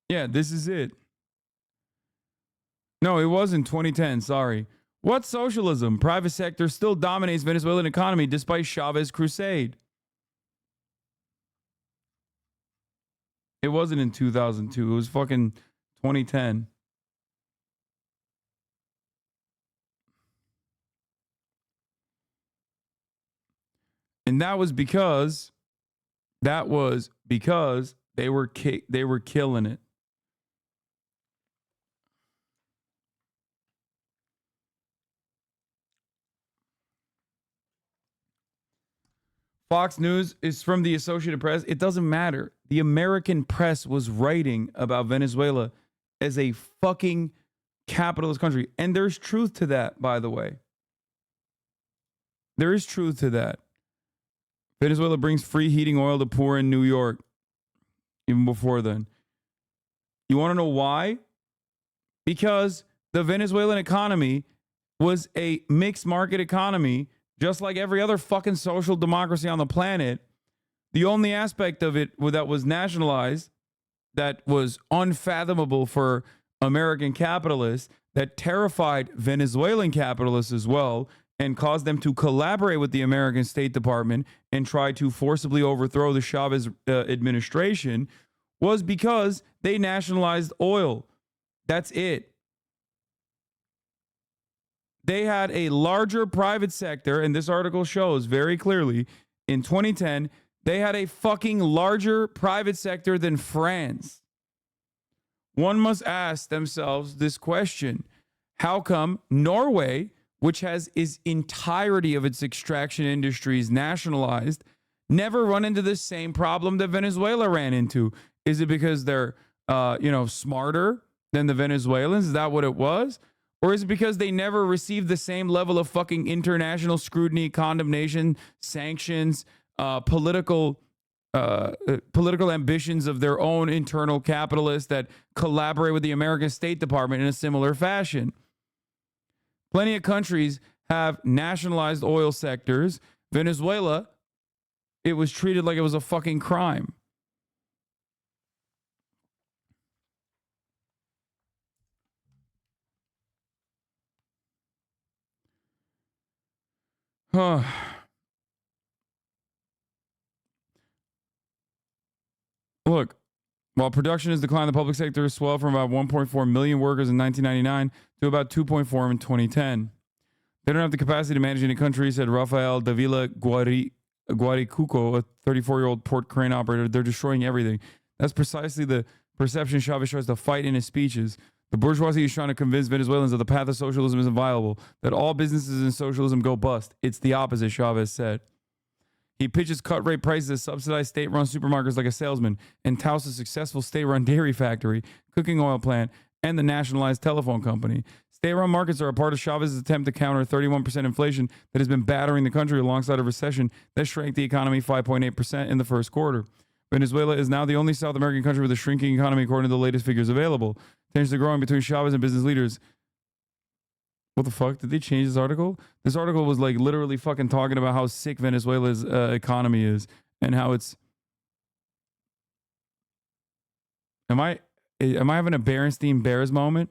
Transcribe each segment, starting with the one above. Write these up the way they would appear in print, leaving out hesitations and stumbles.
Yeah, this is it. No, it was in 2010. Sorry. What socialism? Private sector still dominates Venezuelan economy despite Chavez crusade. It wasn't in 2002. It was fucking 2010. And that was because they were killing it. Fox News is from the Associated Press. It doesn't matter. The American press was writing about Venezuela as a fucking capitalist country. And there's truth to that, by the way. There is truth to that. Venezuela brings free heating oil to poor in New York, even before then. You want to know why? Because the Venezuelan economy was a mixed market economy, just like every other fucking social democracy on the planet. The only aspect of it that was nationalized, that was unfathomable for American capitalists, that terrified Venezuelan capitalists as well, and caused them to collaborate with the American State Department and try to forcibly overthrow the Chavez administration, was because they nationalized oil. That's it. They had a larger private sector, and this article shows very clearly in 2010, they had a fucking larger private sector than France. One must ask themselves this question: how come Norway, which has its entirety of its extraction industries nationalized, never run into the same problem that Venezuela ran into? Is it because they're, smarter than the Venezuelans? Is that what it was? Or is it because they never received the same level of fucking international scrutiny, condemnation, sanctions, political ambitions of their own internal capitalists that collaborate with the American State Department in a similar fashion? Plenty of countries have nationalized oil sectors. Venezuela, it was treated like it was a fucking crime. Look, while production has declined, the public sector has swelled from about 1.4 million workers in 1999 to about 2.4 in 2010. They don't have the capacity to manage any country, said Rafael Davila Guaricuco, a 34-year-old port crane operator. They're destroying everything. That's precisely the perception Chavez tries to fight in his speeches. The bourgeoisie is trying to convince Venezuelans that the path of socialism isn't viable, that all businesses in socialism go bust. It's the opposite, Chavez said. He pitches cut rate prices at subsidized state-run supermarkets like a salesman and touts a successful state-run dairy factory, cooking oil plant, and the nationalized telephone company. State-run markets are a part of Chavez's attempt to counter 31% inflation that has been battering the country alongside a recession that shrank the economy 5.8% in the first quarter. Venezuela is now the only South American country with a shrinking economy according to the latest figures available. Tensions are growing between Chavez and business leaders. What the fuck? Did they change this article? This article was like literally fucking talking about how sick Venezuela's economy is and how it's. Am I having a Berenstein Bears moment?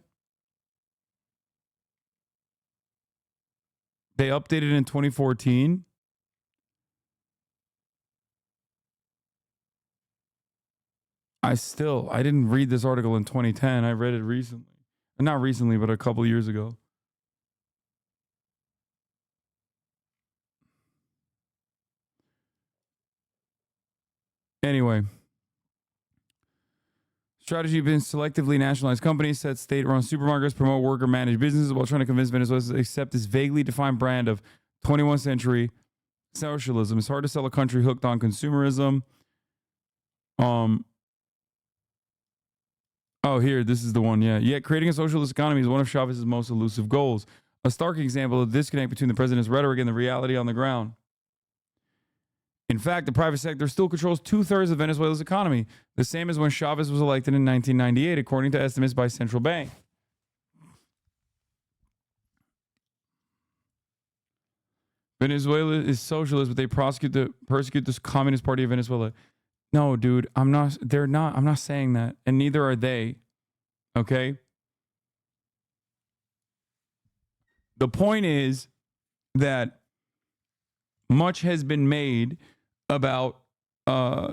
They updated in 2014. I didn't read this article in 2010. I read it recently. Not recently, but a couple years ago. Anyway. Strategy been selectively nationalized companies, set state-run supermarkets, promote worker-managed businesses while trying to convince Venezuela to accept this vaguely defined brand of 21st century socialism. It's hard to sell a country hooked on consumerism. Oh, here, this is the one, yeah. Yet creating a socialist economy is one of Chavez's most elusive goals. A stark example of the disconnect between the president's rhetoric and the reality on the ground. In fact, the private sector still controls 2/3 of Venezuela's economy, the same as when Chavez was elected in 1998, according to estimates by Central Bank. Venezuela is socialist, but they persecute the Communist Party of Venezuela. No, dude, I'm not. They're not. I'm not saying that, and neither are they. Okay. The point is that much has been made about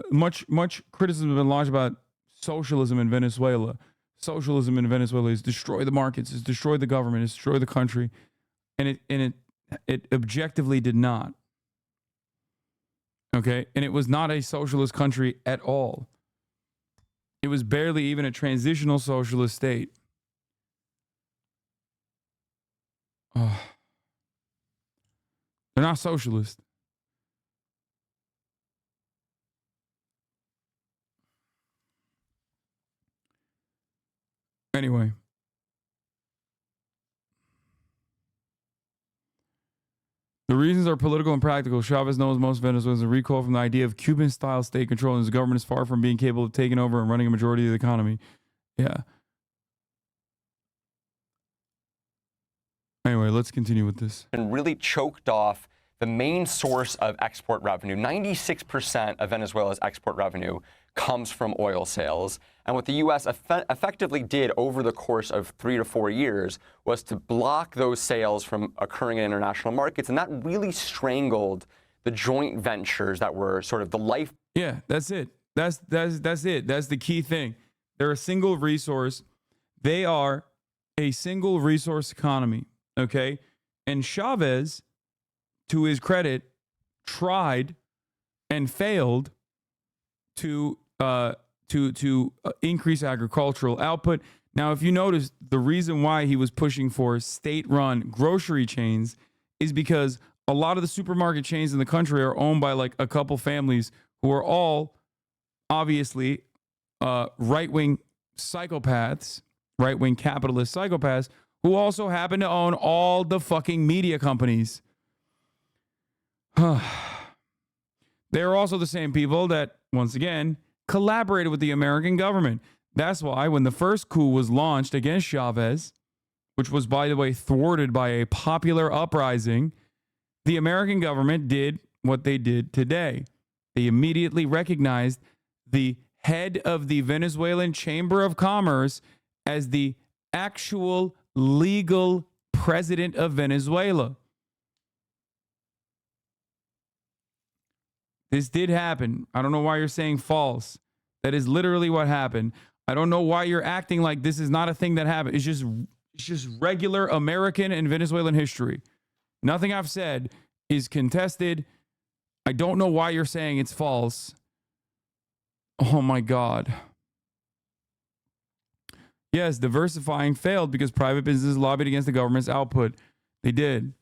much criticism has been launched about socialism in Venezuela. Socialism in Venezuela is destroy the markets, is destroy the government, is destroy the country, and it objectively did not. Okay, and it was not a socialist country at all. It was barely even a transitional socialist state. Oh. They're not socialist. Anyway. The reasons are political and practical. Chavez knows most Venezuelans are recoil from the idea of Cuban-style state control, and his government is far from being capable of taking over and running a majority of the economy. Yeah. Anyway, let's continue with this. And really choked off the main source of export revenue. 96% of Venezuela's export revenue comes from oil sales. And what the U.S. effectively did over the course of 3 to 4 years was to block those sales from occurring in international markets. And that really strangled the joint ventures that were sort of the life. Yeah, that's it. That's it. That's the key thing. They're a single resource. They are a single resource economy. Okay. And Chavez, to his credit, tried and failed to increase agricultural output. Now, if you notice, the reason why he was pushing for state-run grocery chains is because a lot of the supermarket chains in the country are owned by like a couple families who are all obviously right-wing psychopaths, right-wing capitalist psychopaths, who also happen to own all the fucking media companies. They're also the same people that, once again, collaborated with the American government. That's why when the first coup was launched against Chavez, which was, by the way, thwarted by a popular uprising, the American government did what they did today. They immediately recognized the head of the Venezuelan Chamber of Commerce as the actual legal president of Venezuela. This did happen. I don't know why you're saying false. That is literally what happened. I don't know why you're acting like this is not a thing that happened. It's just regular American and Venezuelan history. Nothing I've said is contested. I don't know why you're saying it's false. Oh my God. Yes, diversifying failed because private businesses lobbied against the government's output. They did.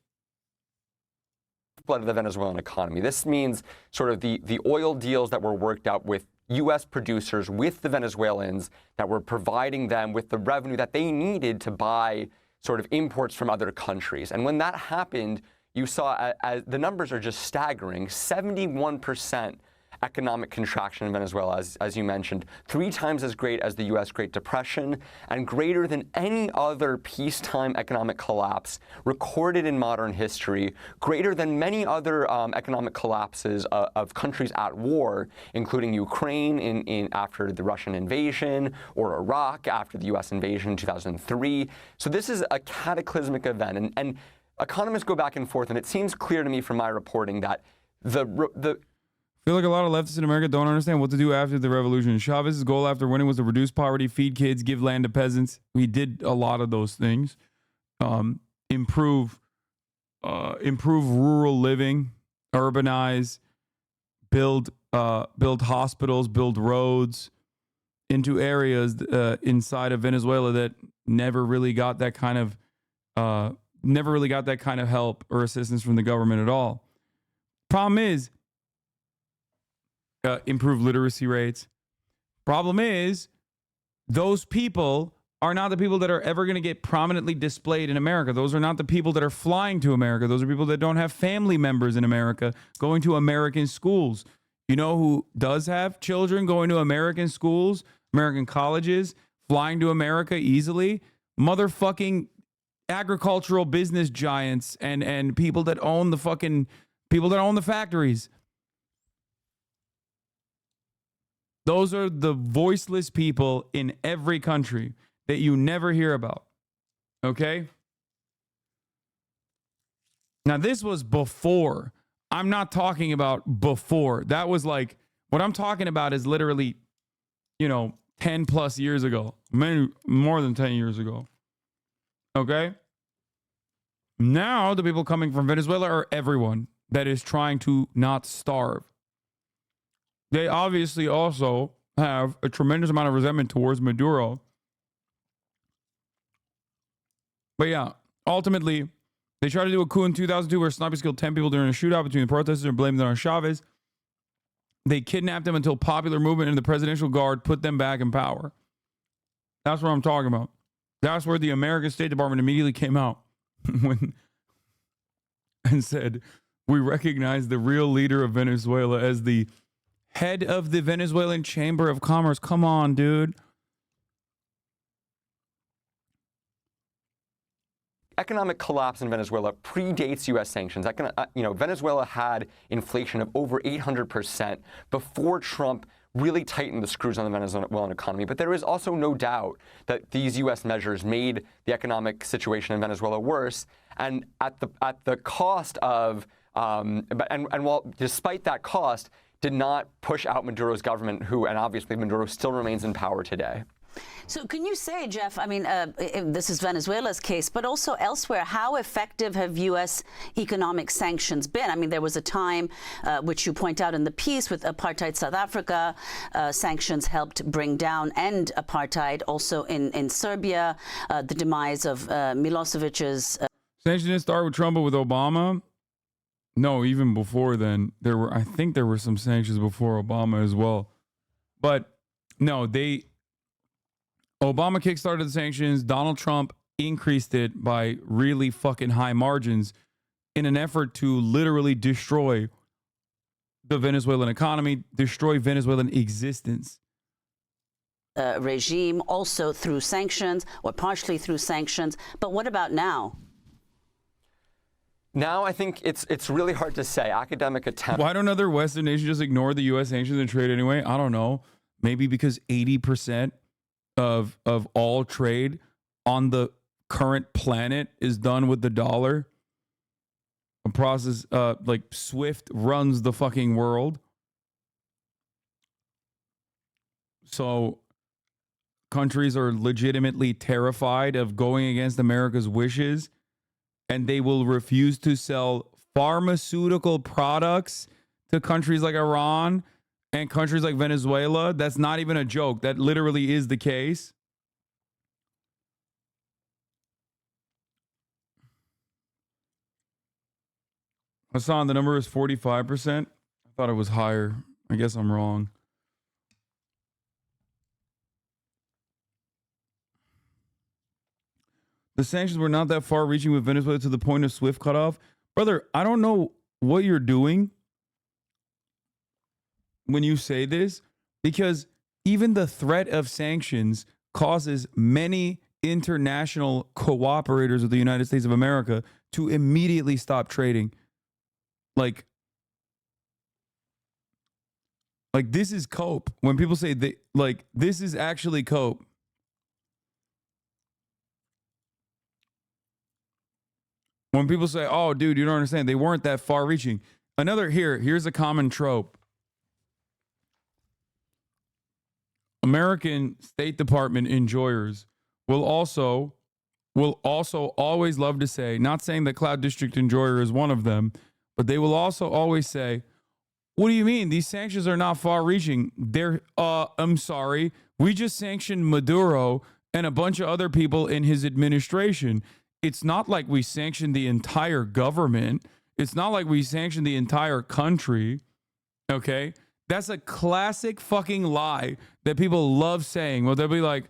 Blood of the Venezuelan economy. This means sort of the oil deals that were worked out with U.S. producers, with the Venezuelans, that were providing them with the revenue that they needed to buy sort of imports from other countries. And when that happened, you saw the numbers are just staggering. 71% economic contraction in Venezuela, as you mentioned, 3 times as great as the U.S. Great Depression, and greater than any other peacetime economic collapse recorded in modern history, greater than many other economic collapses of countries at war, including Ukraine after the Russian invasion, or Iraq after the U.S. invasion in 2003. So this is a cataclysmic event, and economists go back and forth, and it seems clear to me from my reporting that I feel like a lot of leftists in America don't understand what to do after the revolution. Chavez's goal after winning was to reduce poverty, feed kids, give land to peasants. We did a lot of those things. Improve rural living, urbanize, build hospitals, build roads into areas inside of Venezuela that never really got that kind of help or assistance from the government at all. Problem is, improve literacy rates. Problem is, those people are not the people that are ever going to get prominently displayed in America. Those are not the people that are flying to America. Those are people that don't have family members in America going to American schools. You know who does have children going to American schools, American colleges, flying to America easily? Motherfucking agricultural business giants and people that own the factories. Those are the voiceless people in every country that you never hear about. Okay? Now, this was before. I'm not talking about before. That was like, what I'm talking about is literally, 10 plus years ago. Maybe more than 10 years ago. Okay? Now, the people coming from Venezuela are everyone that is trying to not starve. They obviously also have a tremendous amount of resentment towards Maduro. But yeah, ultimately, they tried to do a coup in 2002 where snipers killed 10 people during a shootout between the protesters and blamed them on Chavez. They kidnapped them until popular movement and the presidential guard put them back in power. That's what I'm talking about. That's where the American State Department immediately came out and said, we recognize the real leader of Venezuela as the head of the Venezuelan Chamber of Commerce. Come on, dude. Economic collapse in Venezuela predates U.S. sanctions. Venezuela had inflation of over 800% before Trump really tightened the screws on the Venezuelan economy. But there is also no doubt that these U.S. measures made the economic situation in Venezuela worse, and at the cost of, while despite that cost, did not push out Maduro's government, and obviously Maduro still remains in power today. So can you say, Jeff, this is Venezuela's case, but also elsewhere, how effective have U.S. economic sanctions been? There was a time, which you point out in the piece, with apartheid South Africa. Sanctions helped bring down and apartheid. Also in Serbia, the demise of Milosevic's... Sanctions didn't start with Trump, but with Obama? No, even before then. I think there were some sanctions before Obama as well. But no, Obama kickstarted the sanctions. Donald Trump increased it by really fucking high margins in an effort to literally destroy the Venezuelan economy, destroy Venezuelan existence. Regime also through sanctions or partially through sanctions. But what about now? Now, I think it's really hard to say. Academic attempts. Why don't other Western nations just ignore the U.S. sanctions and trade anyway? I don't know. Maybe because 80% of all trade on the current planet is done with the dollar. A process like SWIFT runs the fucking world. So countries are legitimately terrified of going against America's wishes, and they will refuse to sell pharmaceutical products to countries like Iran and countries like Venezuela. That's not even a joke. That literally is the case. Hasan, the number is 45%. I thought it was higher. I guess I'm wrong. The sanctions were not that far reaching with Venezuela to the point of SWIFT cutoff. Brother, I don't know what you're doing when you say this, because even the threat of sanctions causes many international cooperators of the United States of America to immediately stop trading. Like this is cope. When people say this is actually cope. When people say, oh, dude, you don't understand, they weren't that far reaching. Here's a common trope. American State Department enjoyers will also always love to say, not saying that Cloud District enjoyer is one of them, but they will also always say, what do you mean? These sanctions are not far reaching. I'm sorry. We just sanctioned Maduro and a bunch of other people in his administration. It's not like we sanctioned the entire government. It's not like we sanctioned the entire country. Okay? That's a classic fucking lie that people love saying. Well, they'll be like,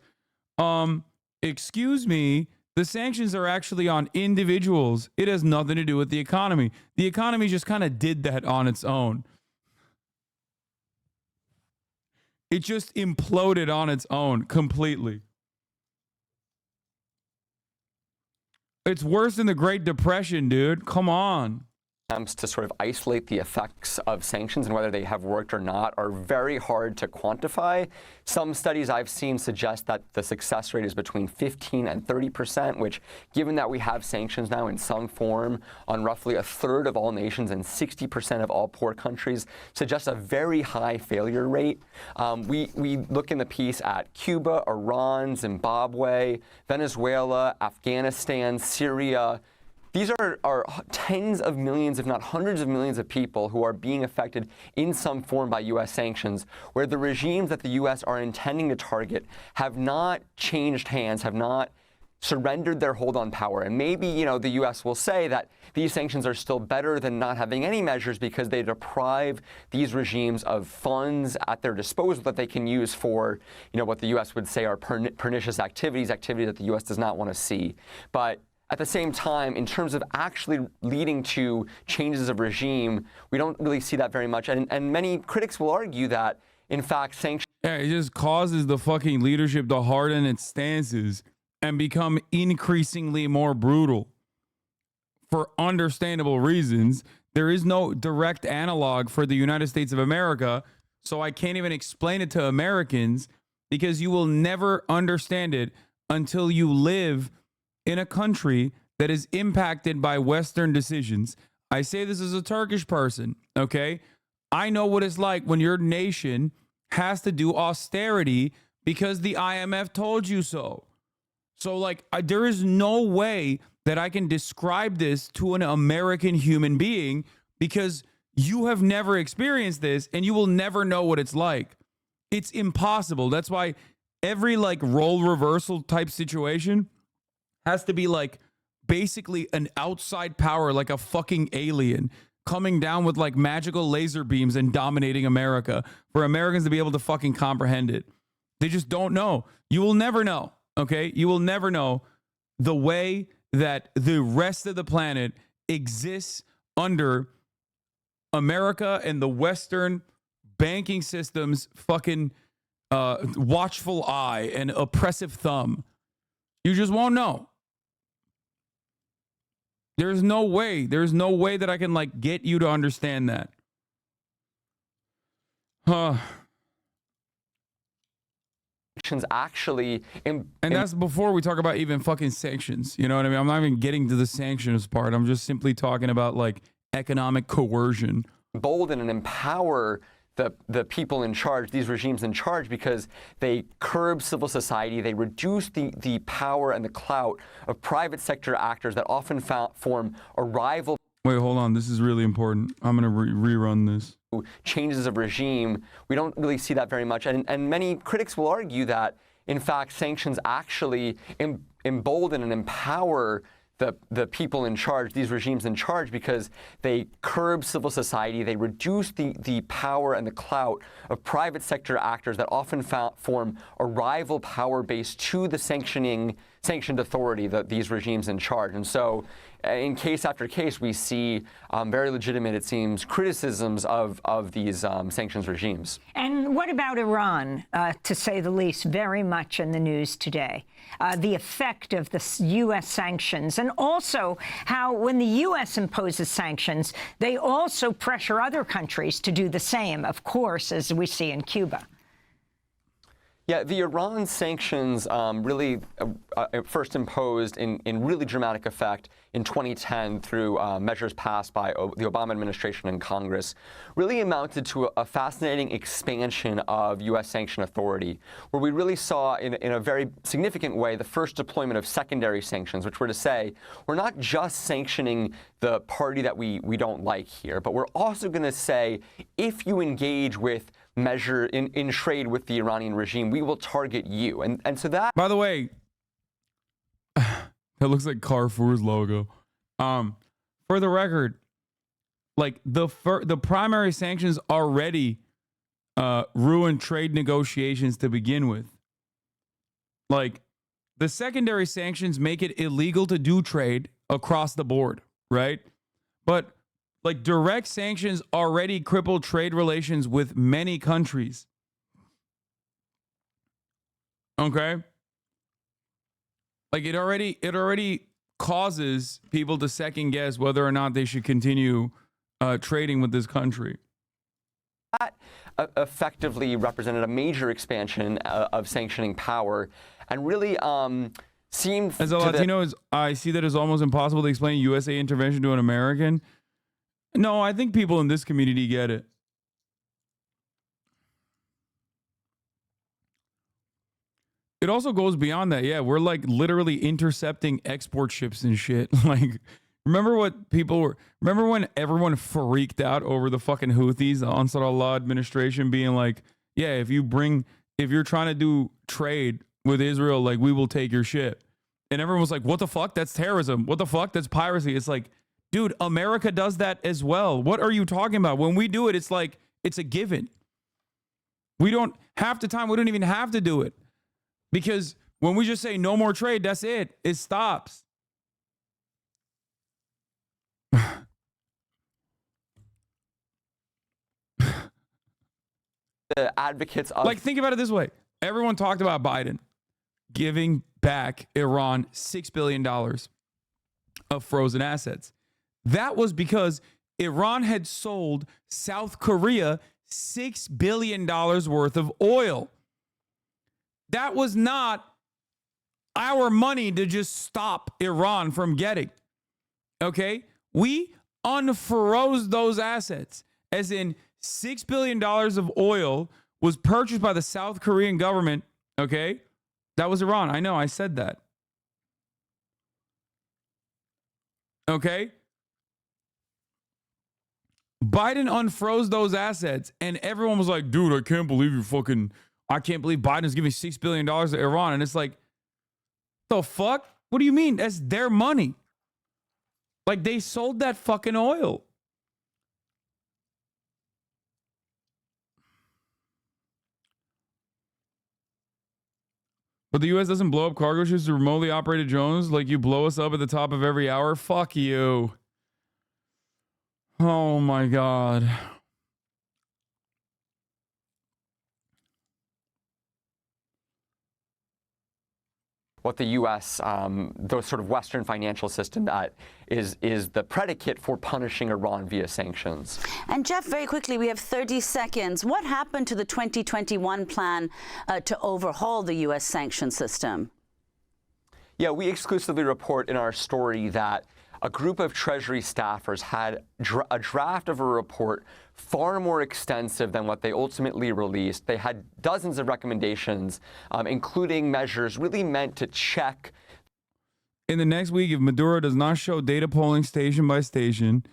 excuse me, the sanctions are actually on individuals. It has nothing to do with the economy. The economy just kind of did that on its own. It just imploded on its own completely. It's worse than the Great Depression, dude. Come on. attempts to sort of isolate the effects of sanctions and whether they have worked or not are very hard to quantify. Some studies I've seen suggest that the success rate is between 15 and 30%, which, given that we have sanctions now in some form on roughly a third of all nations and 60% of all poor countries, suggests a very high failure rate. We look in the piece at Cuba, Iran, Zimbabwe, Venezuela, Afghanistan, Syria. These are tens of millions, if not hundreds of millions of people who are being affected in some form by U.S. sanctions, where the regimes that the U.S. are intending to target have not changed hands, have not surrendered their hold on power. And maybe, the U.S. will say that these sanctions are still better than not having any measures because they deprive these regimes of funds at their disposal that they can use for, what the U.S. would say are pernicious activities that the U.S. does not want to see. But at the same time, in terms of actually leading to changes of regime, we don't really see that very much. And many critics will argue that, in fact, sanctions... Yeah, it just causes the fucking leadership to harden its stances and become increasingly more brutal for understandable reasons. There is no direct analog for the United States of America, so I can't even explain it to Americans because you will never understand it until you live in a country that is impacted by Western decisions. I say this as a Turkish person, okay? I know what it's like when your nation has to do austerity because the IMF told you so. So, there is no way that I can describe this to an American human being because you have never experienced this and you will never know what it's like. It's impossible. That's why every, role reversal type situation has to be basically an outside power, like a fucking alien coming down with magical laser beams and dominating America for Americans to be able to fucking comprehend it. They just don't know. You will never know. Okay. You will never know the way that the rest of the planet exists under America and the Western banking system's fucking watchful eye and oppressive thumb. You just won't know. There's no way that I can get you to understand that. Actually, and that's before we talk about even fucking sanctions. You know what I mean? I'm not even getting to the sanctions part. I'm just simply talking about economic coercion. Embolden and empower the people in charge, these regimes in charge, because they curb civil society, they reduce the power and the clout of private sector actors that often form a rival. Wait, hold on. This is really important. I'm going to rerun this. Changes of regime. We don't really see that very much. And many critics will argue that, in fact, sanctions actually embolden and empower the people in charge, these regimes in charge, because they curb civil society, they reduce the power and the clout of private sector actors that often form a rival power base to the sanctioned authority, these regimes in charge. And so in case after case, we see very legitimate, it seems, criticisms of these sanctions regimes. And what about Iran, to say the least, very much in the news today? The effect of the U.S. sanctions, and also how when the U.S. imposes sanctions, they also pressure other countries to do the same, of course, as we see in Cuba. Yeah, the Iran sanctions really first imposed in really dramatic effect in 2010 through measures passed by the Obama administration and Congress really amounted to a fascinating expansion of U.S. sanction authority, where we really saw in a very significant way the first deployment of secondary sanctions, which were to say, we're not just sanctioning the party that we don't like here, but we're also going to say, if you engage with measure in trade with the Iranian regime, we will target you. And so that... By the way, that looks like Carrefour's logo. For the record, the primary sanctions already ruined trade negotiations to begin with. The secondary sanctions make it illegal to do trade across the board, right? But direct sanctions already crippled trade relations with many countries. Okay? It already causes people to second guess whether or not they should continue trading with this country. That effectively represented a major expansion of sanctioning power, and really seemed as a Latino, I see that as almost impossible to explain USA intervention to an American. No, I think people in this community get it. It also goes beyond that. Yeah, we're like literally intercepting export ships and shit. Like, remember when everyone freaked out over the fucking Houthis, the Ansar Allah administration being like, yeah, if you're trying to do trade with Israel, like, we will take your ship. And everyone was like, what the fuck? That's terrorism. What the fuck? That's piracy. It's like, dude, America does that as well. What are you talking about? When we do it, it's like, it's a given. Half the time, we don't even have to do it. Because when we just say no more trade, that's it. It stops. The advocates of... Like, think about it this way. Everyone talked about Biden giving back Iran $6 billion of frozen assets. That was because Iran had sold South Korea $6 billion worth of oil. That was not our money to just stop Iran from getting. Okay? We unfroze those assets, as in $6 billion of oil was purchased by the South Korean government. Okay? That was Iran. I know, I said that. Okay? Biden unfroze those assets, and everyone was like, dude, I can't believe Biden's giving $6 billion to Iran. And it's like, the fuck? What do you mean? That's their money. Like, they sold that fucking oil. But the U.S. doesn't blow up cargo ships to remotely operated drones like you blow us up at the top of every hour? Fuck you. Oh my God. what the U.S., those sort of Western financial system that is the predicate for punishing Iran via sanctions. And Jeff, very quickly, we have 30 seconds. What happened to the 2021 plan to overhaul the U.S. sanction system? Yeah, we exclusively report in our story that a group of Treasury staffers had a draft of a report far more extensive than what they ultimately released. They had dozens of recommendations, including measures really meant to check. In the next week, if Maduro does not show data polling station by station,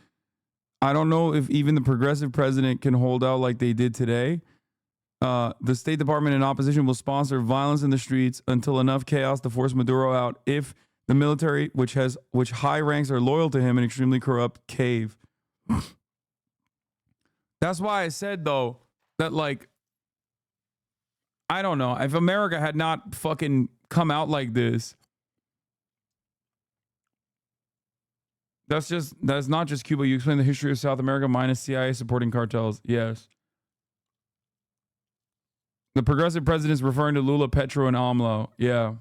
I don't know if even the progressive president can hold out like they did today. The State Department and opposition will sponsor violence in the streets until enough chaos to force Maduro out if the military, which high ranks are loyal to him and extremely corrupt, cave. That's why I said, though, that, like, I don't know. If America had not fucking come out like this, that's not just Cuba. You explain the history of South America minus CIA supporting cartels. Yes. The progressive president is referring to Lula, Petro, and AMLO. Yeah.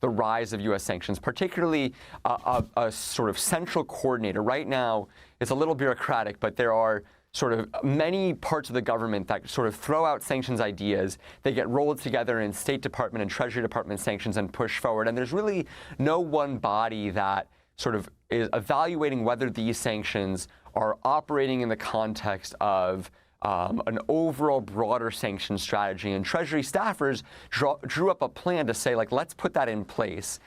The rise of U.S. sanctions, particularly a sort of central coordinator. Right now, it's a little bureaucratic, but there are sort of many parts of the government that sort of throw out sanctions ideas. They get rolled together in State Department and Treasury Department sanctions and push forward. And there's really no one body that sort of is evaluating whether these sanctions are operating in the context of an overall broader sanction strategy. And Treasury staffers drew up a plan to say, like, let's put that in place.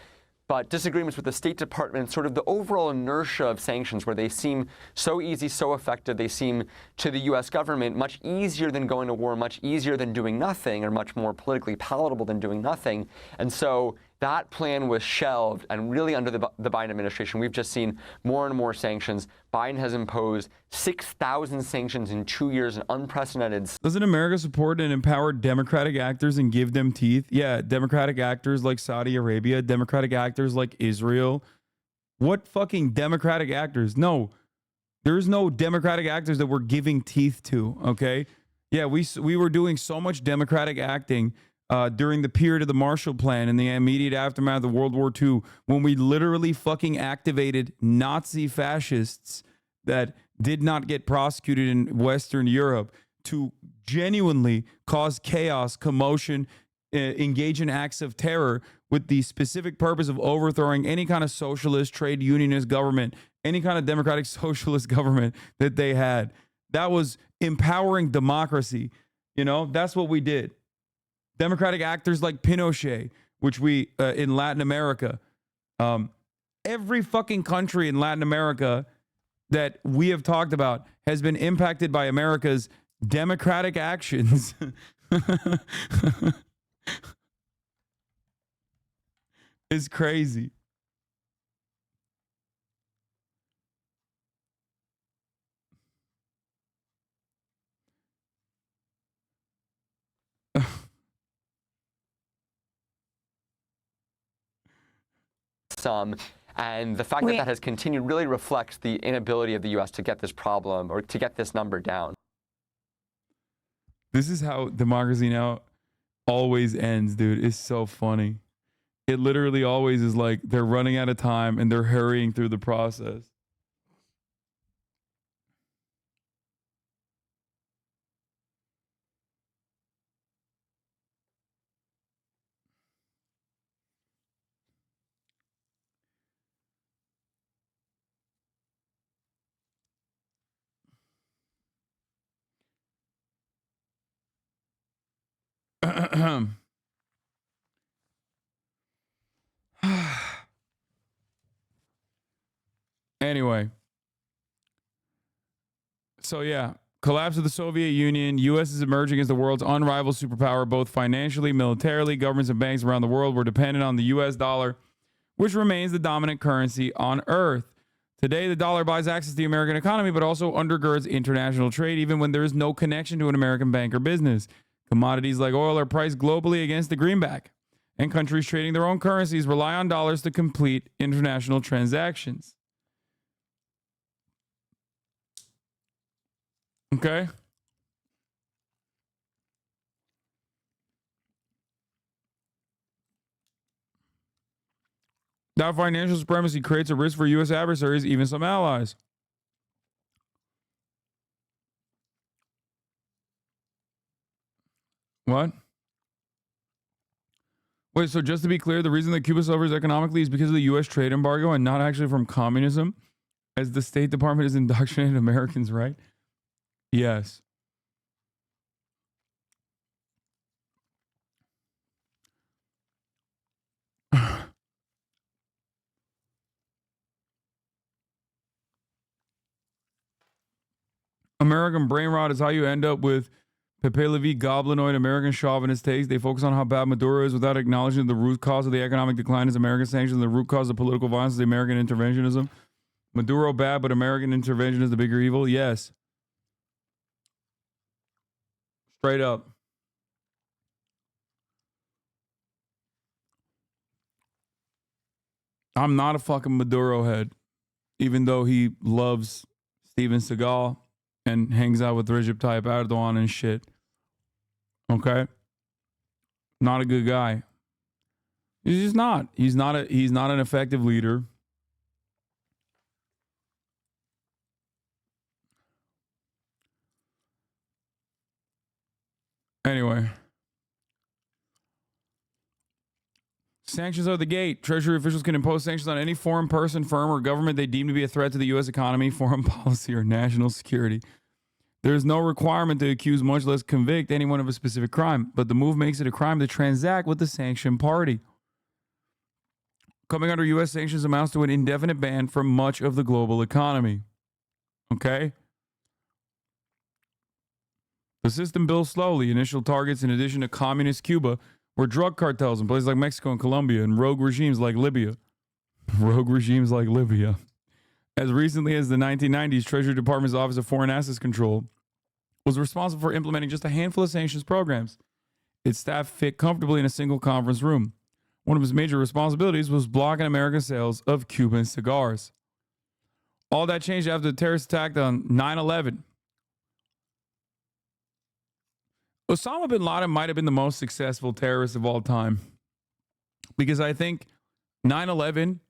But disagreements with the State Department, sort of the overall inertia of sanctions, where they seem so easy, so effective, they seem to the U.S. government much easier than going to war, much easier than doing nothing, or much more politically palatable than doing nothing. And so that plan was shelved, and really under the Biden administration, we've just seen more and more sanctions. Biden has imposed 6,000 sanctions in 2 years, an unprecedented. Doesn't America support and empower democratic actors and give them teeth? Yeah, democratic actors like Saudi Arabia, democratic actors like Israel. What fucking democratic actors? No, there's no democratic actors that we're giving teeth to, okay? Yeah, we were doing so much democratic acting during the period of the Marshall Plan and the immediate aftermath of World War II, when we literally fucking activated Nazi fascists that did not get prosecuted in Western Europe to genuinely cause chaos, commotion, engage in acts of terror with the specific purpose of overthrowing any kind of socialist, trade unionist government, any kind of democratic socialist government that they had. That was empowering democracy. You know, that's what we did. Democratic actors like Pinochet, which we, in Latin America, every fucking country in Latin America that we have talked about has been impacted by America's democratic actions. It's crazy. And the fact that that has continued really reflects the inability of the U.S. to get this problem or to get this number down. This is how democracy now always ends, dude. It's so funny. It literally always is like they're running out of time and they're hurrying through the process. Anyway, so yeah, collapse of the Soviet Union. U.S. is emerging as the world's unrivaled superpower, both financially, militarily. Governments and banks around the world were dependent on the U.S. dollar, which remains the dominant currency on Earth. Today, the dollar buys access to the American economy, but also undergirds international trade, even when there is no connection to an American bank or business. Commodities like oil are priced globally against the greenback, and countries trading their own currencies rely on dollars to complete international transactions. Okay? That financial supremacy creates a risk for U.S. adversaries, even some allies. What? Wait, so just to be clear, the reason that Cuba suffers economically is because of the U.S. trade embargo and not actually from communism, as the State Department has indoctrinated Americans, right? Yes. American brain rot is how you end up with Pepe Levy goblinoid American chauvinist takes. They focus on how bad Maduro is without acknowledging the root cause of the economic decline is American sanctions and the root cause of political violence is the American interventionism. Maduro bad, but American intervention is the bigger evil? Yes. Straight up. I'm not a fucking Maduro head, even though he loves Steven Seagal and hangs out with Recep Tayyip Erdogan and shit. Okay? Not a good guy. He's just not. He's not an effective leader. Anyway. Sanctions are the gate. Treasury officials can impose sanctions on any foreign person, firm, or government they deem to be a threat to the U.S. economy, foreign policy, or national security. There is no requirement to accuse, much less convict, anyone of a specific crime, but the move makes it a crime to transact with the sanctioned party. Coming under U.S. sanctions amounts to an indefinite ban for much of the global economy. Okay? The system builds slowly. Initial targets, in addition to communist Cuba, were drug cartels in places like Mexico and Colombia and rogue regimes like Libya. Rogue regimes like Libya. As recently as the 1990s, Treasury Department's Office of Foreign Assets Control was responsible for implementing just a handful of sanctions programs. Its staff fit comfortably in a single conference room. One of his major responsibilities was blocking American sales of Cuban cigars. All that changed after the terrorist attack on 9/11. Osama bin Laden might have been the most successful terrorist of all time, because I think 9/11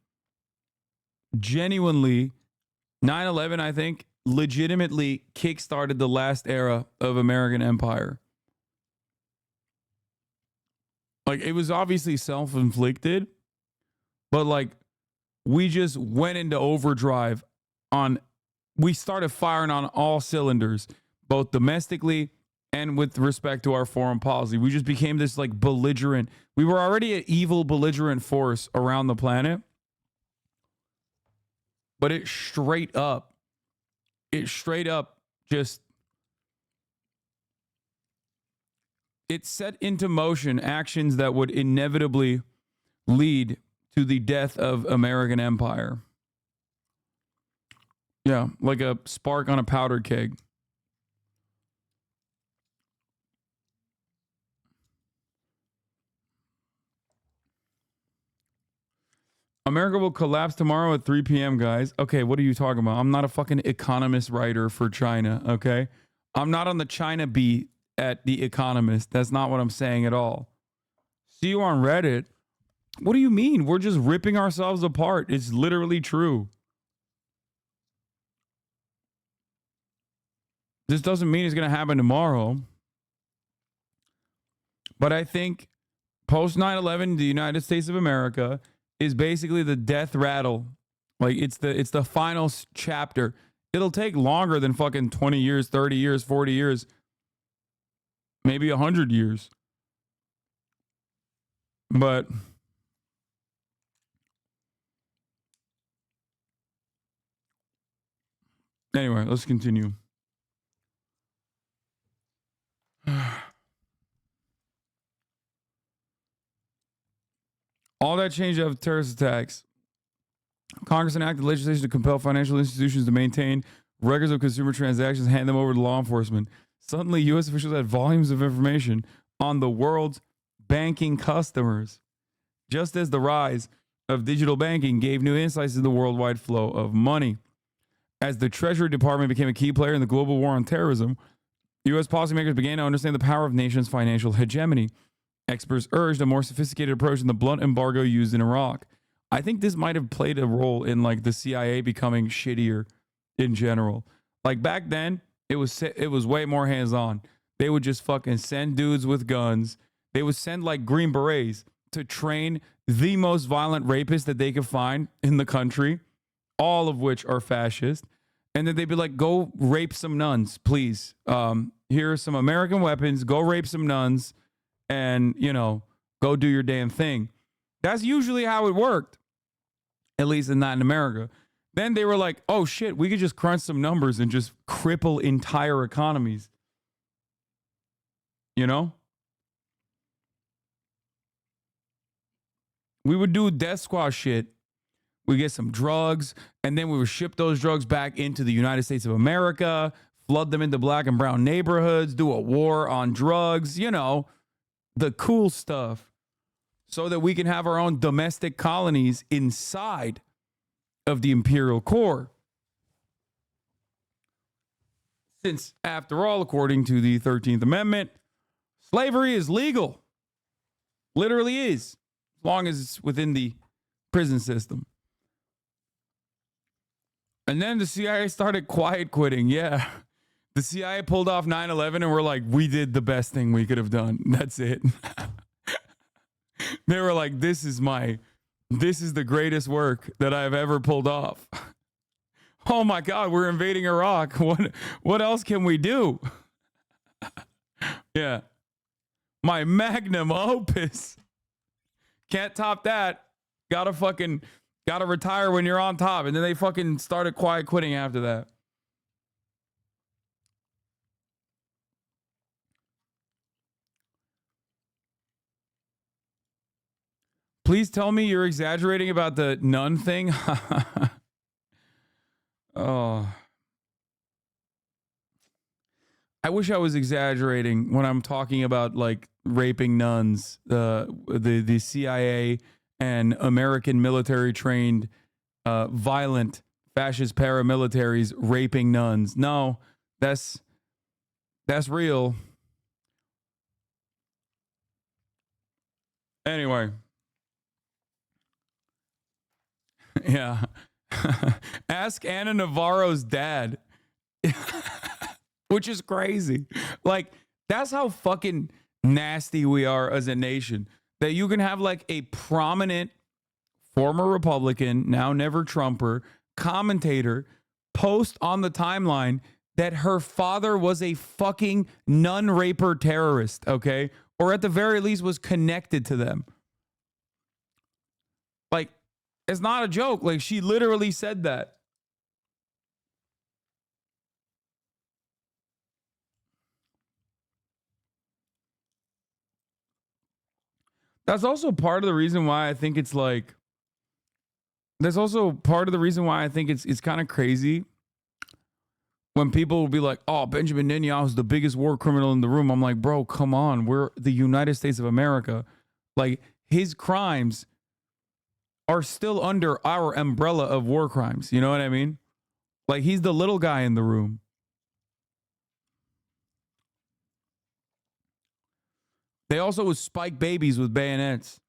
genuinely 9/11 I think legitimately kickstarted the last era of American empire. Like, it was obviously self-inflicted, but like, we just went into overdrive we started firing on all cylinders, both domestically and with respect to our foreign policy. We just became this like belligerent. We were already an evil, belligerent force around the planet, but it straight up just, it set into motion actions that would inevitably lead to the death of American empire. Yeah, like a spark on a powder keg. America will collapse tomorrow at 3 p.m., guys. Okay, what are you talking about? I'm not a fucking economist writer for China, okay? I'm not on the China beat at The Economist. That's not what I'm saying at all. See you on Reddit. What do you mean? We're just ripping ourselves apart. It's literally true. This doesn't mean it's going to happen tomorrow. But I think post 9/11, the United States of America is basically the death rattle. Like, it's the final chapter. It'll take longer than fucking 20 years, 30 years, 40 years, maybe 100 years. But anyway, let's continue. All that changed after terrorist attacks. Congress enacted legislation to compel financial institutions to maintain records of consumer transactions, hand them over to law enforcement. Suddenly, U.S. officials had volumes of information on the world's banking customers, just as the rise of digital banking gave new insights into the worldwide flow of money. As the Treasury Department became a key player in the global war on terrorism, U.S. policymakers began to understand the power of nations' financial hegemony. Experts urged a more sophisticated approach than the blunt embargo used in Iraq. I think this might have played a role in like the CIA becoming shittier in general. Like, back then, it was way more hands-on. They would just fucking send dudes with guns. They would send like Green Berets to train the most violent rapists that they could find in the country, all of which are fascist. And then they'd be like, go rape some nuns, please. Here are some American weapons. Go rape some nuns and, you know, go do your damn thing. That's usually how it worked, at least in Latin America. Then they were like, oh shit, we could just crunch some numbers and just cripple entire economies. You know? We would do death squad shit. We get some drugs, and then we would ship those drugs back into the United States of America, flood them into black and brown neighborhoods, do a war on drugs, you know, the cool stuff, so that we can have our own domestic colonies inside of the imperial core. Since, after all, according to the 13th Amendment, slavery is legal. Literally is, as long as it's within the prison system. And then the CIA started quiet quitting. Yeah. The CIA pulled off 9/11 and we're like, we did the best thing we could have done. That's it. They were like, this is the greatest work that I've ever pulled off. Oh my God, we're invading Iraq. What else can we do? Yeah. My magnum opus. Can't top that. Gotta retire when you're on top. And then they fucking started quiet quitting after that. Please tell me you're exaggerating about the nun thing. Oh. I wish I was exaggerating when I'm talking about like raping nuns. The CIA and American military trained violent fascist paramilitaries raping nuns. No, that's real. Anyway. Yeah. Ask Ana Navarro's dad. Which is crazy. Like, that's how fucking nasty we are as a nation. That you can have like a prominent former Republican, now never Trumper, commentator post on the timeline that her father was a fucking nun raper terrorist, okay? Or at the very least was connected to them. Like, it's not a joke. Like, she literally said that. That's also part of the reason why I think it's like, that's also part of the reason why I think it's kind of crazy when people will be like, oh, Benjamin Netanyahu is the biggest war criminal in the room. I'm like, bro, come on. We're the United States of America. Like, his crimes are still under our umbrella of war crimes. You know what I mean? Like, he's the little guy in the room. They also would spike babies with bayonets.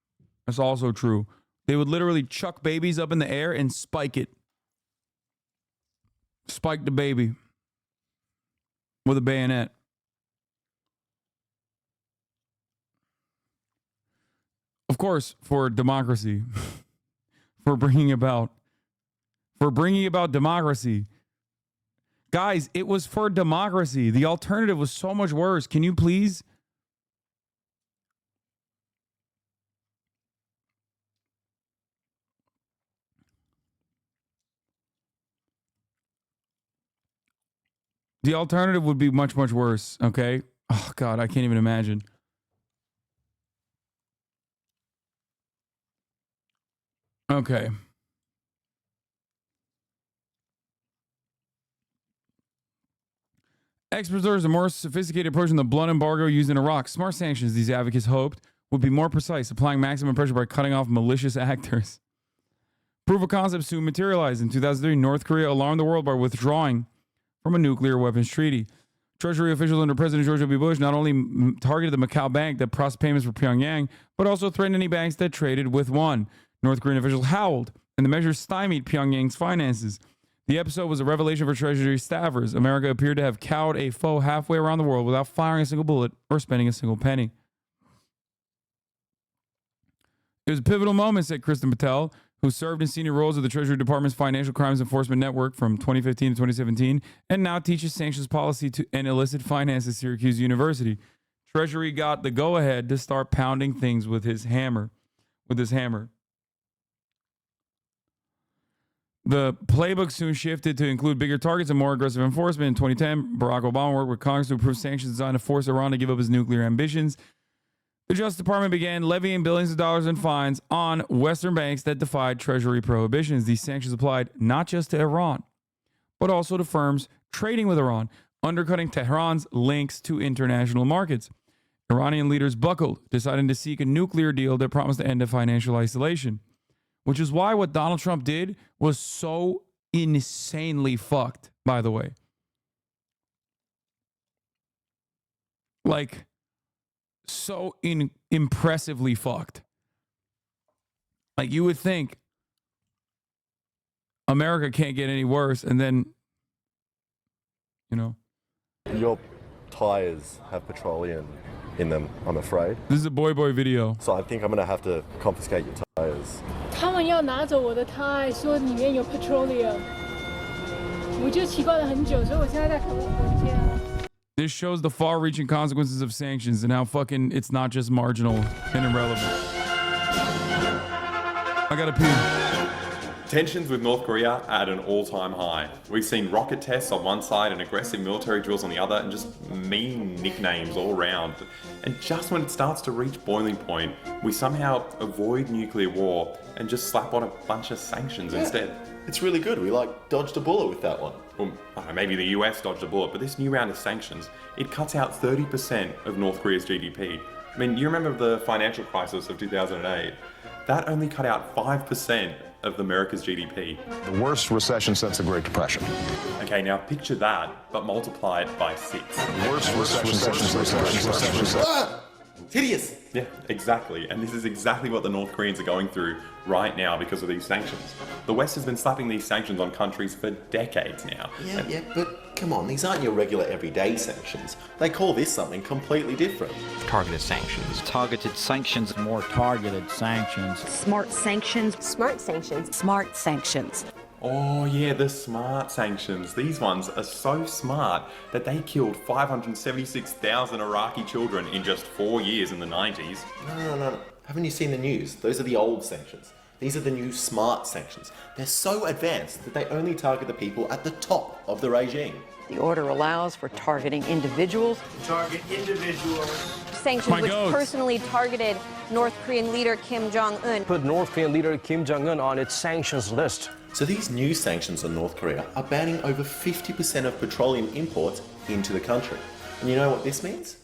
That's also true. They would literally chuck babies up in the air and spike it. Spike the baby with a bayonet. Of course, for democracy. for bringing about democracy. Guys, it was for democracy. The alternative was so much worse. Can you please? The alternative would be much, much worse, okay? Oh, God, I can't even imagine. Okay. Experts urge a more sophisticated approach in the blunt embargo used in Iraq. Smart sanctions, these advocates hoped, would be more precise, applying maximum pressure by cutting off malicious actors. Proof of concept soon materialized. In 2003, North Korea alarmed the world by withdrawing from a nuclear weapons treaty. Treasury officials under President George W. Bush not only targeted the Macau bank that processed payments for Pyongyang, but also threatened any banks that traded with one. North Korean officials howled, and the measure stymied Pyongyang's finances. The episode was a revelation for Treasury staffers. America appeared to have cowed a foe halfway around the world without firing a single bullet or spending a single penny. It was a pivotal moment, said Kristen Patel, who served in senior roles of the Treasury Department's Financial Crimes Enforcement Network from 2015 to 2017, and now teaches sanctions policy and illicit finance at Syracuse University. Treasury got the go-ahead to start pounding things with his hammer. The playbook soon shifted to include bigger targets and more aggressive enforcement. In 2010, Barack Obama worked with Congress to approve sanctions designed to force Iran to give up his nuclear ambitions. The Justice Department began levying billions of dollars in fines on Western banks that defied Treasury prohibitions. These sanctions applied not just to Iran, but also to firms trading with Iran, undercutting Tehran's links to international markets. Iranian leaders buckled, deciding to seek a nuclear deal that promised to end the financial isolation, which is why what Donald Trump did was so insanely fucked, by the way. Like, so impressively fucked. Like, you would think America can't get any worse, and then, you know. Your tires have petroleum in them, I'm afraid. This is a boy video. So I think I'm going to have to confiscate your tires. 他们要拿走我的胎，说里面有 petroleum， 我就奇怪了很久，所以我现在在等我回家。 This shows the far-reaching consequences of sanctions and how fucking it's not just marginal and irrelevant. I gotta pee. Tensions with North Korea are at an all-time high. We've seen rocket tests on one side and aggressive military drills on the other, and just mean nicknames all around. And just when it starts to reach boiling point, we somehow avoid nuclear war and just slap on a bunch of sanctions instead. It's really good. We dodged a bullet with that one. Well, I don't know, maybe the US dodged a bullet, but this new round of sanctions, it cuts out 30% of North Korea's GDP. I mean, you remember the financial crisis of 2008? That only cut out 5% of America's GDP. The worst recession since the Great Depression. Okay, now picture that, but multiply it by 6. The worst recession since the Great Depression. Hideous! Yeah, exactly. And this is exactly what the North Koreans are going through right now because of these sanctions. The West has been slapping these sanctions on countries for decades now. Yeah, but come on, these aren't your regular everyday sanctions. They call this something completely different. Targeted sanctions. Targeted sanctions. More targeted sanctions. Smart sanctions. Smart sanctions. Smart sanctions. Oh yeah, the smart sanctions. These ones are so smart that they killed 576,000 Iraqi children in just 4 years in the 90s. No. Haven't you seen the news? Those are the old sanctions. These are the new smart sanctions. They're so advanced that they only target the people at the top of the regime. The order allows for targeting individuals. Target individuals. Sanctions which personally targeted North Korean leader Kim Jong-un. Put North Korean leader Kim Jong-un on its sanctions list. So these new sanctions on North Korea are banning over 50% of petroleum imports into the country. And you know what this means?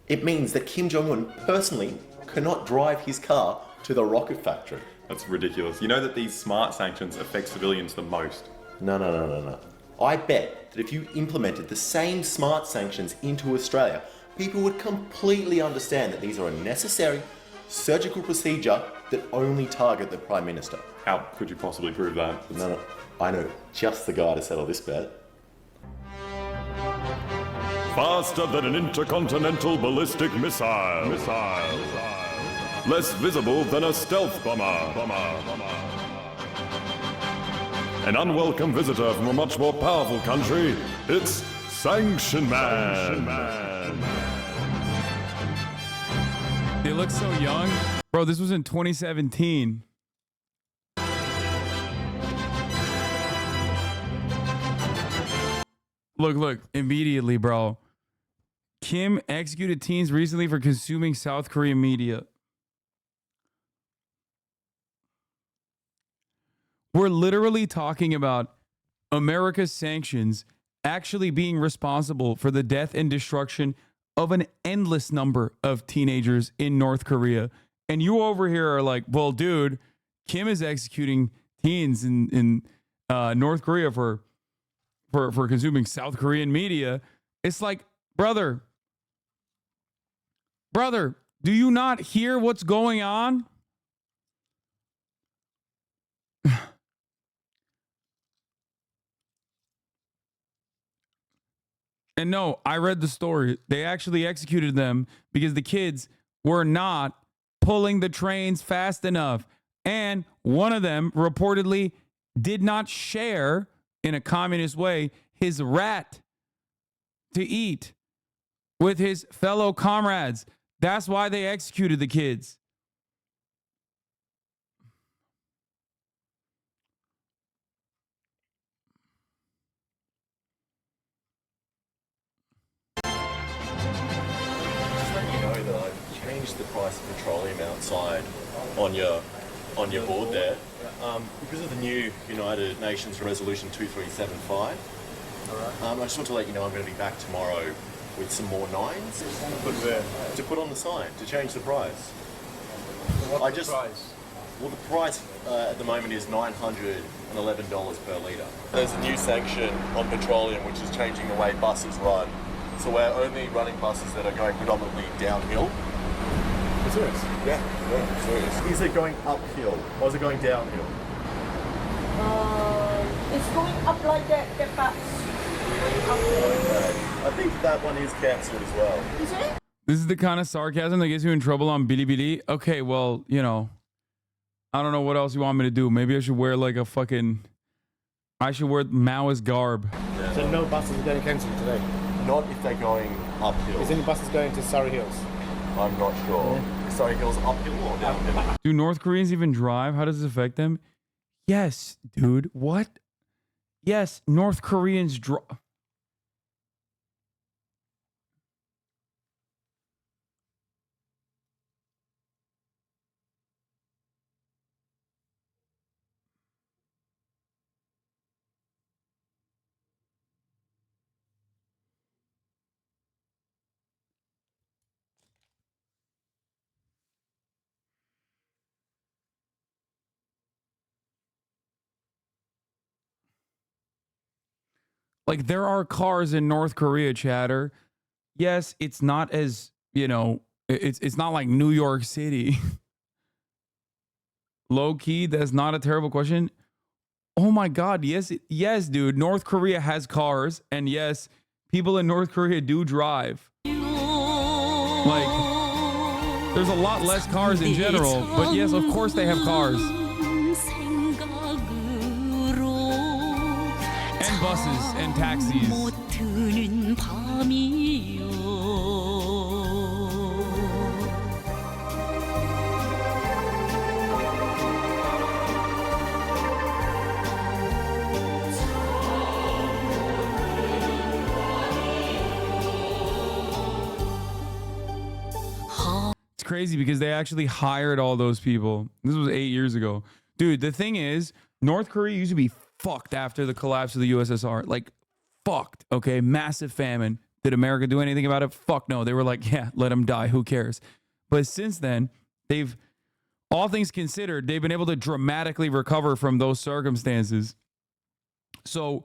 It means that Kim Jong-un personally cannot drive his car to the rocket factory. That's ridiculous. You know that these smart sanctions affect civilians the most. No. I bet that if you implemented the same smart sanctions into Australia, people would completely understand that these are a necessary surgical procedure that only target the Prime Minister. How could you possibly prove that? No. I know just the guy to settle this bet. Faster than an intercontinental ballistic missile. Less visible than a stealth bomber. An unwelcome visitor from a much more powerful country. It's Sanction Man. They look so young. Bro, this was in 2017. Look, immediately, bro. Kim executed teens recently for consuming South Korean media. We're literally talking about America's sanctions actually being responsible for the death and destruction of an endless number of teenagers in North Korea. And you over here are like, well, dude, Kim is executing teens in North Korea for consuming South Korean media. It's like, brother, do you not hear what's going on? And no, I read the story. They actually executed them because the kids were not pulling the trains fast enough. And one of them reportedly did not share, in a communist way, his rat to eat with his fellow comrades. That's why they executed the kids. The price of petroleum outside on your board there because of the new United Nations Resolution 2375. I just want to let you know I'm going to be back tomorrow with some more nines to put on the sign to change the price. Price? Well, the price at the moment is $911 per litre. There's a new sanction on petroleum which is changing the way buses run. So we're only running buses that are going predominantly downhill. Serious? Yeah, serious. Is it going uphill or is it going downhill? It's going up like that fast. Okay. I think that one is cancelled as well. Is it? This is the kind of sarcasm that gets you in trouble on Bilibili. Okay, well, I don't know what else you want me to do. Maybe I should wear like I should wear Maoist garb. Yeah. So no buses are getting cancelled today? Not if they're going uphill. Is any buses going to Surrey Hills? I'm not sure. Yeah. Surrey Hills uphill or downhill? Do North Koreans even drive? How does this affect them? Yes, dude. What? Yes, North Koreans drive. Like, there are cars in North Korea, chatter. Yes, it's not as, It's not like New York City. Low key, that's not a terrible question. Oh my God, yes, yes, dude. North Korea has cars, and yes, people in North Korea do drive. Like, there's a lot less cars in general, but yes, of course they have cars. And buses and taxis. It's crazy because they actually hired all those people. This was 8 years ago. Dude, the thing is, North Korea used to be fucked after the collapse of the USSR. Like, fucked, okay? Massive famine. Did America do anything about it? Fuck no. They were like, yeah, let them die. Who cares? But since then, they've, all things considered, they've been able to dramatically recover from those circumstances. So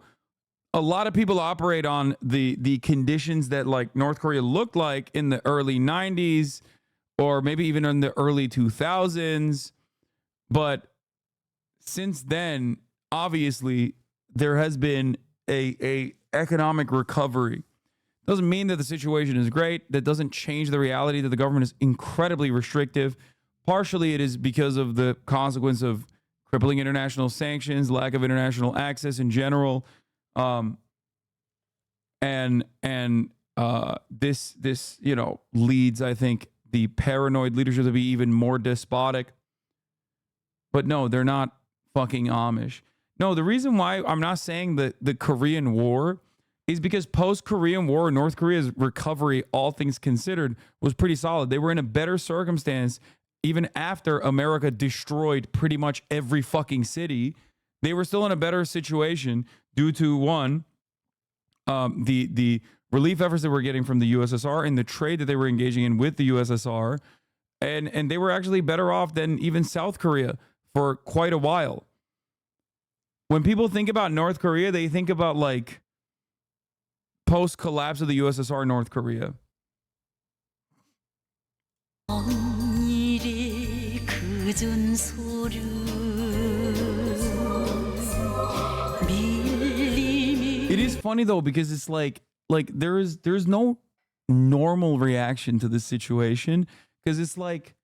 a lot of people operate on the conditions that like North Korea looked like in the early 90s or maybe even in the early 2000s. But since then, obviously, there has been a economic recovery. Doesn't mean that the situation is great. That doesn't change the reality that the government is incredibly restrictive. Partially, it is because of the consequence of crippling international sanctions, lack of international access in general, and this you know leads, I think, the paranoid leadership to be even more despotic. But no, they're not fucking Amish. No, the reason why I'm not saying that the Korean War is because post-Korean War, North Korea's recovery, all things considered, was pretty solid. They were in a better circumstance even after America destroyed pretty much every fucking city. They were still in a better situation due to, one, the relief efforts that we're getting from the USSR and the trade that they were engaging in with the USSR. And they were actually better off than even South Korea for quite a while. When people think about North Korea, they think about like post-collapse of the USSR North Korea. It is funny though, because it's like there's no normal reaction to this situation, because it's like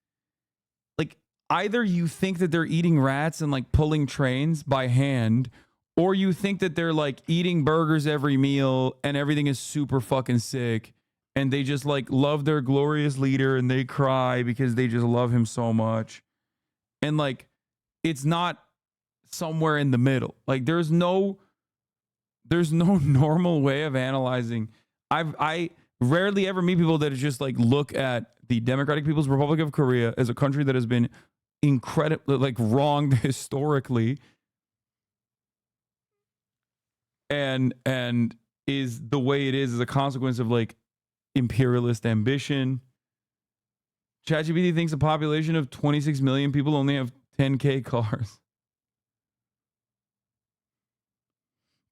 either you think that they're eating rats and like pulling trains by hand, or you think that they're like eating burgers every meal and everything is super fucking sick and they just like love their glorious leader and they cry because they just love him so much. And like, it's not somewhere in the middle. Like there's no normal way of analyzing. I rarely ever meet people that just like look at the Democratic People's Republic of Korea as a country that has been incredibly like wronged historically and is the way it is as a consequence of like imperialist ambition. ChatGPT thinks a population of 26 million people only have 10K cars.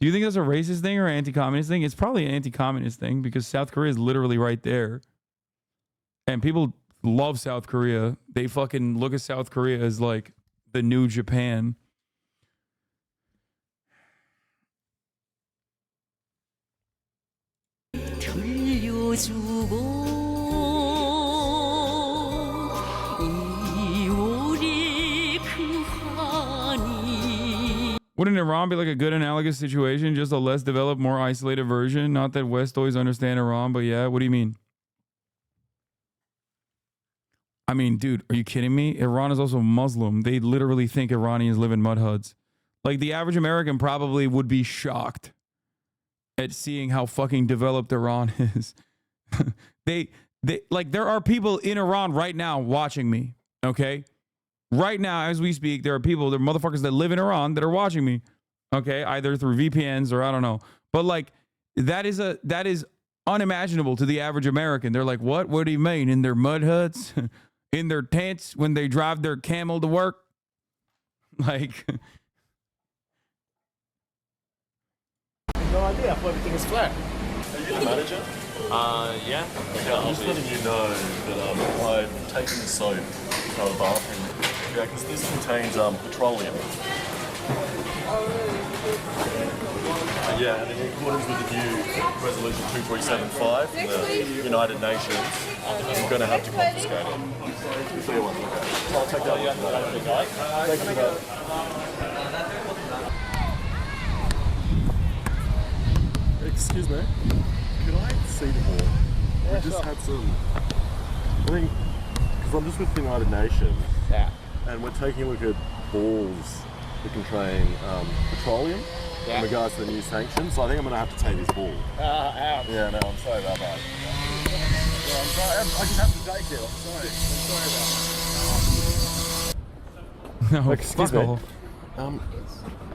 Do you think that's a racist thing or an anti-communist thing? It's probably an anti-communist thing because South Korea is literally right there. And people love South Korea. They fucking look at South Korea as like the new Japan. Wouldn't Iran be like a good analogous situation, just a less developed, more isolated version? Not that West always understand Iran, but yeah, what do you mean? I mean, dude, are you kidding me? Iran is also Muslim. They literally think Iranians live in mud huts. Like the average American probably would be shocked at seeing how fucking developed Iran is. they like there are people in Iran right now watching me, okay? Right now, as we speak, there are motherfuckers that live in Iran that are watching me, okay? Either through VPNs or I don't know. But like, that is unimaginable to the average American. They're like, what? What do you mean? In their mud huts? In their tents when they drive their camel to work? Like... No idea. I thought everything was flat. Are you the manager? Yeah. Okay, I'm just letting you know that I've taken the soap from the bathroom. Yeah, because this contains petroleum. Yeah, and in accordance with the new Resolution 2375 from the United Nations, I'm going to have to confiscate it. Clear one, okay. I'll take that one. Thank you for that. Excuse me, could I see the ball? We just had some, I think, because I'm just with the United Nations, and we're taking a look at balls that contain petroleum in regards to the new sanctions, so I think I'm going to have to take this ball. Ouch. Yeah, no, I'm sorry about that. Yeah, I'm sorry, I just have to take it, I'm sorry. No, excuse me.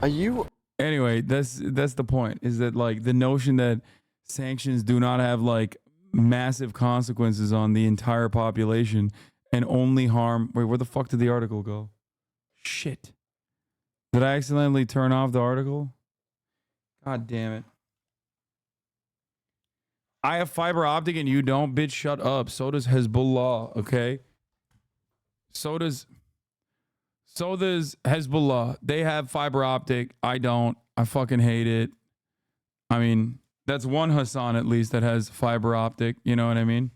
Are you... Anyway, that's the point, is that like the notion that sanctions do not have like massive consequences on the entire population and only harm... Wait, where the fuck did the article go? Shit. Did I accidentally turn off the article? God damn it. I have fiber optic and you don't, bitch, shut up. So does Hezbollah, okay? So does Hezbollah. They have fiber optic. I don't. I fucking hate it. I mean, that's one Hassan at least that has fiber optic. You know what I mean?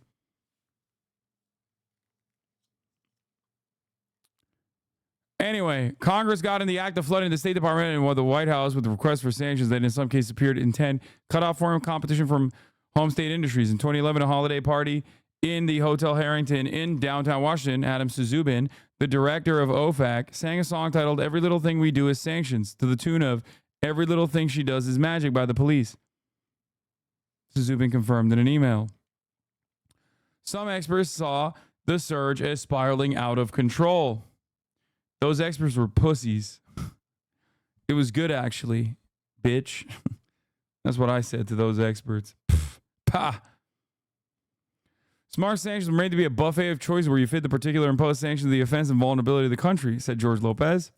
Anyway, Congress got in the act of flooding the State Department and the White House with requests for sanctions that in some cases appeared to intend cut off foreign competition from home state industries. In 2011, a holiday party in the Hotel Harrington in downtown Washington, Adam Suzubin, the director of OFAC, sang a song titled "Every Little Thing We Do Is Sanctions" to the tune of "Every Little Thing She Does Is Magic" by the Police. Suzubin confirmed in an email. Some experts saw the surge as spiraling out of control. Those experts were pussies. It was good, actually, bitch. That's what I said to those experts. Pah. Smart sanctions were made to be a buffet of choice where you fit the particular imposed sanction of the offense and vulnerability of the country, said George Lopez.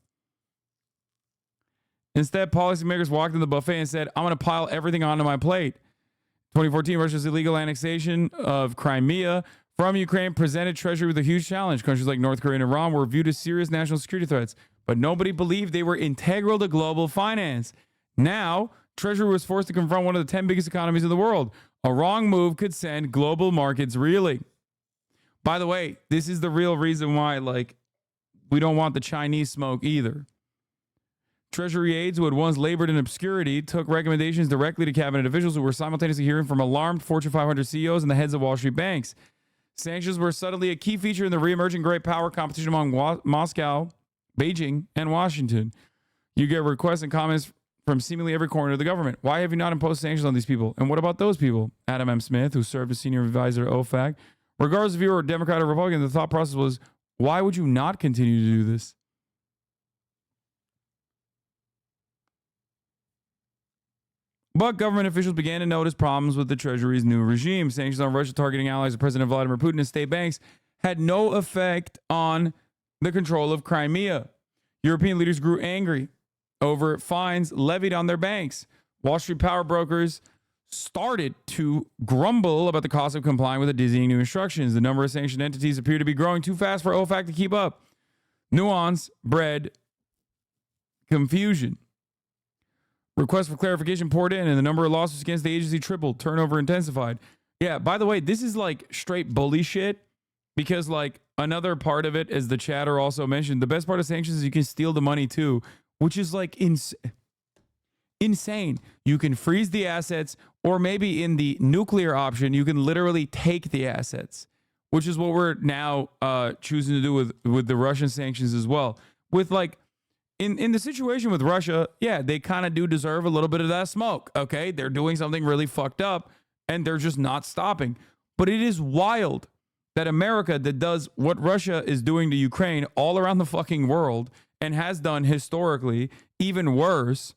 Instead, policymakers walked in the buffet and said, I'm going to pile everything onto my plate. 2014, Russia's illegal annexation of Crimea from Ukraine presented Treasury with a huge challenge. Countries like North Korea and Iran were viewed as serious national security threats, but nobody believed they were integral to global finance. Now, Treasury was forced to confront one of the 10 biggest economies in the world. A wrong move could send global markets reeling. By the way, this is the real reason why, like, we don't want the Chinese smoke either. Treasury aides who had once labored in obscurity took recommendations directly to cabinet officials who were simultaneously hearing from alarmed Fortune 500 CEOs and the heads of Wall Street banks. Sanctions were suddenly a key feature in the re-emerging great power competition among Moscow, Beijing, and Washington. You get requests and comments from seemingly every corner of the government. Why have you not imposed sanctions on these people? And what about those people? Adam M. Smith, who served as senior advisor at OFAC. Regardless if you were a Democrat or Republican, the thought process was, why would you not continue to do this? But government officials began to notice problems with the Treasury's new regime. Sanctions on Russia targeting allies of President Vladimir Putin and state banks had no effect on the control of Crimea. European leaders grew angry over fines levied on their banks. Wall Street power brokers started to grumble about the cost of complying with the dizzying new instructions. The number of sanctioned entities appeared to be growing too fast for OFAC to keep up. Nuance bred confusion. Requests for clarification poured in, and the number of lawsuits against the agency tripled. Turnover intensified. Yeah, by the way, this is like straight bully shit, because like another part of it, as the chatter also mentioned, the best part of sanctions is you can steal the money too, which is like insane. You can freeze the assets, or maybe in the nuclear option, you can literally take the assets, which is what we're now choosing to do with the Russian sanctions as well. With like, in the situation with Russia, yeah, they kind of do deserve a little bit of that smoke, okay? They're doing something really fucked up, and they're just not stopping. But it is wild that America, that does what Russia is doing to Ukraine all around the fucking world, and has done historically even worse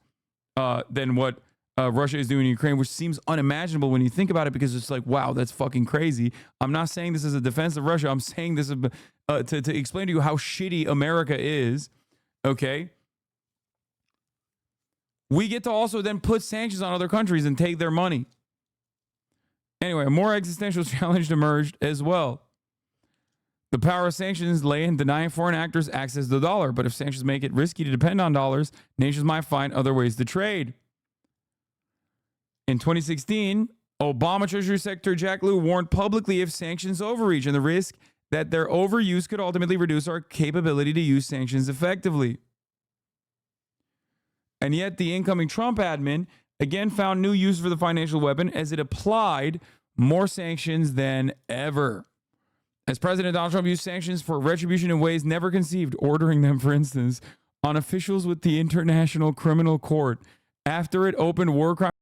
than what Russia is doing in Ukraine, which seems unimaginable when you think about it, because it's like, wow, that's fucking crazy. I'm not saying this as a defense of Russia. I'm saying this to explain to you how shitty America is. Okay. We get to also then put sanctions on other countries and take their money. Anyway, a more existential challenge emerged as well. The power of sanctions lay in denying foreign actors access to the dollar. But if sanctions make it risky to depend on dollars, nations might find other ways to trade. In 2016, Obama Treasury Secretary Jack Lew warned publicly of sanctions overreach and the risk that their overuse could ultimately reduce our capability to use sanctions effectively. And yet the incoming Trump admin again found new use for the financial weapon as it applied more sanctions than ever. As President Donald Trump used sanctions for retribution in ways never conceived, ordering them, for instance, on officials with the International Criminal Court after it opened war crimes